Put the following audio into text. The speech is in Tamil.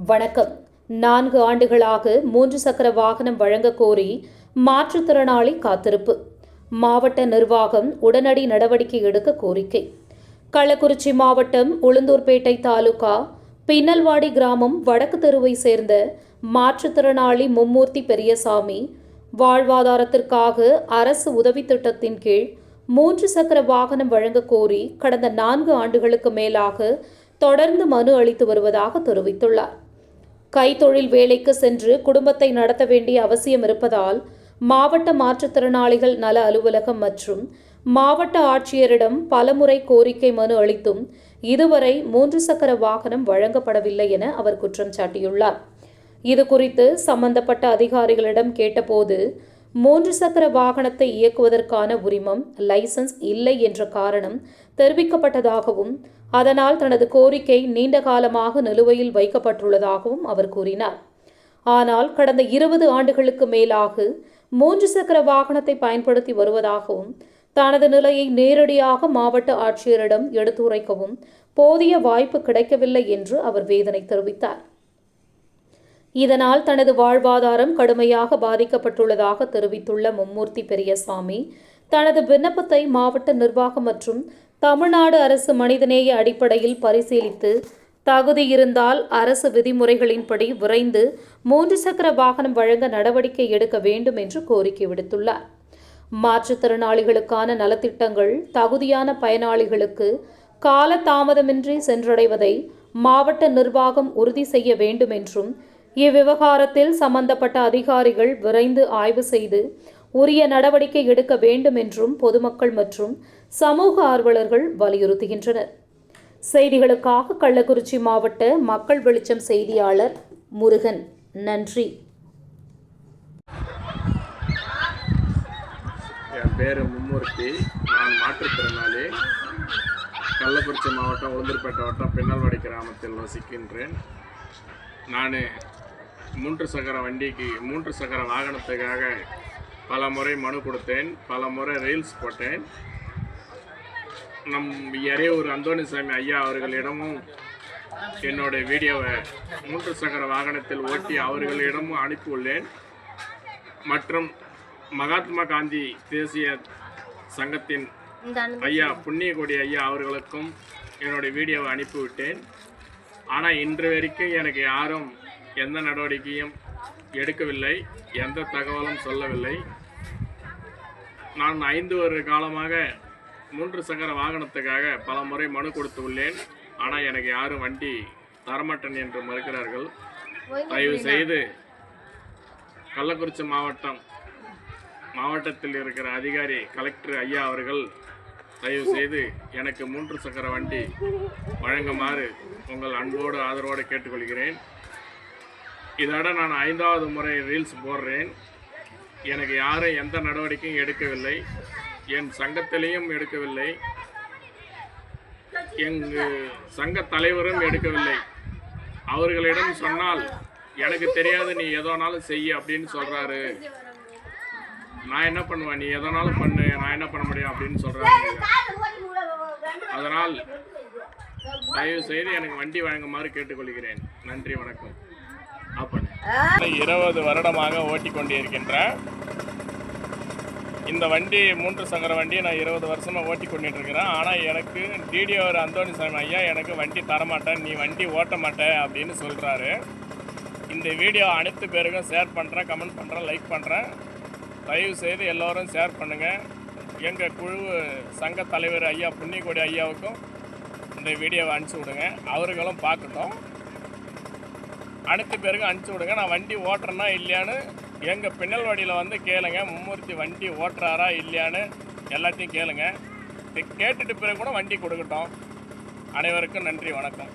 வணக்கம். 4 ஆண்டுகளாக 3 சக்கர வாகனம் வழங்க கோரி மாற்றுத்திறனாளி காத்திருப்பு. மாவட்ட நிர்வாகம் உடனடி நடவடிக்கை எடுக்க கோரிக்கை. கள்ளக்குறிச்சி மாவட்டம் உளுந்தூர்பேட்டை தாலுகா பின்னல்வாடி கிராமம் வடக்கு தெருவை சேர்ந்த மாற்றுத்திறனாளி மும்மூர்த்தி பெரியசாமி வாழ்வாதாரத்திற்காக அரசு உதவி திட்டத்தின் கீழ் 3 சக்கர வாகனம் வழங்க கோரி கடந்த 4 ஆண்டுகளுக்கு மேலாக தொடர்ந்து மனு அளித்து வருவதாக தெரிவித்துள்ளார். கைத்தொழில் வேலைக்கு சென்று குடும்பத்தை நடத்த வேண்டிய அவசியம் இருப்பதால் மாவட்ட மாற்றுத்திறனாளிகள் நல அலுவலகம் மற்றும் மாவட்ட ஆட்சியரிடம் பலமுறை கோரிக்கை மனு அளித்தும் இதுவரை 3 சக்கர வாகனம் வழங்கப்படவில்லை என அவர் குற்றம் சாட்டியுள்ளார். இதுகுறித்து சம்பந்தப்பட்ட அதிகாரிகளிடம் கேட்டபோது 3 சக்கர வாகனத்தை இயக்குவதற்கான உரிமம் லைசன்ஸ் இல்லை என்ற காரணம் தெரிவிக்கப்பட்டதாகவும் அதனால் தனது கோரிக்கை நீண்ட காலமாக நிலுவையில் வைக்கப்பட்டுள்ளதாகவும் அவர் கூறினார். ஆனால் கடந்த 20 ஆண்டுகளுக்கு மேலாக 3 சக்கர வாகனத்தை பயன்படுத்தி வருவதாகவும் தனது நிலையை நேரடியாக மாவட்ட ஆட்சியரிடம் எடுத்துரைக்கவும் போதிய வாய்ப்பு கிடைக்கவில்லை என்று அவர் வேதனை தெரிவித்தார். இதனால் தனது வாழ்வாதாரம் கடுமையாக பாதிக்கப்பட்டுள்ளதாக தெரிவித்துள்ள மும்மூர்த்தி பெரியசாமி தனது விண்ணப்பத்தை மாவட்ட நிர்வாகம் மற்றும் தமிழ்நாடு அரசு மனிதநேய அடிப்படையில் பரிசீலித்து தகுதி இருந்தால் அரசு விதிமுறைகளின்படி விரைந்து 3 சக்கர வாகனம் வழங்க நடவடிக்கை எடுக்க வேண்டும் என்று கோரிக்கை விடுத்துள்ளார். மாற்றுத்திறனாளிகளுக்கான நலத்திட்டங்கள் தகுதியான பயனாளிகளுக்கு கால தாமதமின்றி சென்றடைவதை மாவட்ட நிர்வாகம் உறுதி செய்ய வேண்டும் என்றும் இவ்விவகாரத்தில் சம்பந்தப்பட்ட அதிகாரிகள் விரைந்து ஆய்வு செய்து உரிய நடவடிக்கை எடுக்க வேண்டும் என்றும் பொதுமக்கள் மற்றும் சமூக ஆர்வலர்கள் வலியுறுத்துகின்றனர். செய்திகளுக்காக கள்ளக்குறிச்சி மாவட்ட மக்கள் வெளிச்சம் செய்தியாளர் முருகன். நன்றி. என் பேர் மும்மூர்த்தி. நான் மாற்றுத்திறனாளி. கள்ளக்குறிச்சி மாவட்டம் உளுந்தூர்பேட்டை வட்டம் பின்னல்வாடி கிராமத்தில் வசிக்கின்றேன். நான் 3 சக்கர வாகனத்துக்காக பல முறை மனு கொடுத்தேன், பல முறை ரீல்ஸ் போட்டேன். நம் எறையூர் அந்தோணிசாமி ஐயா அவர்களிடமும் என்னுடைய வீடியோவை 3 சக்கர வாகனத்தில் ஓட்டி அவர்களிடமும் அனுப்பியுள்ளேன். மற்றும் மகாத்மா காந்தி தேசிய சங்கத்தின் ஐயா புண்ணியகோடி ஐயா அவர்களுக்கும் என்னுடைய வீடியோவை அனுப்பிவிட்டேன். ஆனால் இன்று வரைக்கும் எனக்கு யாரும் எந்த நடவடிக்கையும் எடுக்கவில்லை, எந்த தகவலும் சொல்லவில்லை. நான் 5 வருட காலமாக 3 சக்கர வாகனத்துக்காக பல முறை மனு கொடுத்து உள்ளேன். ஆனால் எனக்கு யாரும் வண்டி தரமாட்டேன் என்று மறுக்கிறார்கள். தயவு செய்து கள்ளக்குறிச்சி மாவட்டத்தில் இருக்கிற அதிகாரி கலெக்டர் ஐயா அவர்கள் தயவு செய்து எனக்கு 3 சக்கர வண்டி வழங்குமாறு உங்கள் அன்போடு ஆதரவோடு கேட்டுக்கொள்கிறேன். இதோட நான் 5வது முறை ரீல்ஸ் போடுறேன். எனக்கு யாரும் எந்த நடவடிக்கையும் எடுக்கவில்லை, என் சங்கத்திலையும் எடுக்கவில்லை, எங்கள் சங்க தலைவரும் எடுக்கவில்லை. அவர்களிடம் சொன்னால் எனக்கு தெரியாது, நீ எதோனாலும் செய்ய அப்படின்னு சொல்கிறாரு. நான் என்ன பண்ணுவேன், நீ எதனாலும் பண்ணு, நான் என்ன பண்ண முடியும் அப்படின்னு சொல்கிறாங்க. அதனால் தயவு செய்து எனக்கு வண்டி வழங்குமாறு கேட்டுக்கொள்கிறேன். நன்றி, வணக்கம். 20 வருடமாக ஓட்டி கொண்டிருக்கின்றேன். இந்த வண்டி 3 சக்கர வண்டியை நான் 20 வருஷமாக ஓட்டி கொண்டுட்டு இருக்கிறேன். ஆனால் எனக்கு டிடிஓர் அந்தோணிசாமி ஐயா எனக்கு வண்டி தரமாட்டேன், நீ வண்டி ஓட்ட மாட்டேன் அப்படின்னு சொல்கிறாரு. இந்த வீடியோ அனைத்து பேருக்கும் ஷேர் பண்ணுறேன், கமெண்ட் பண்ணுறேன், லைக் பண்ணுறேன். தயவு செய்து எல்லோரும் ஷேர் பண்ணுங்கள். எங்கள் குழு சங்க தலைவர் ஐயா புண்ணியகோடி ஐயாவுக்கும் இந்த வீடியோவை அனுப்பிச்சி விடுங்க, அவர்களும் பார்க்கட்டும். அனைத்து பேருக்கும் அனுப்பிச்சி விடுங்க. நான் வண்டி ஓட்டுறேன்னா இல்லையான்னு எங்கள் பின்னல்வாடியில் வந்து கேளுங்க. மும்மூர்த்தி வண்டி ஓட்டுறாரா இல்லையான்னு எல்லாத்தையும் கேளுங்க. கேட்டுட்டு பிறகு கூட வண்டி கொடுக்கட்டும். அனைவருக்கும் நன்றி, வணக்கம்.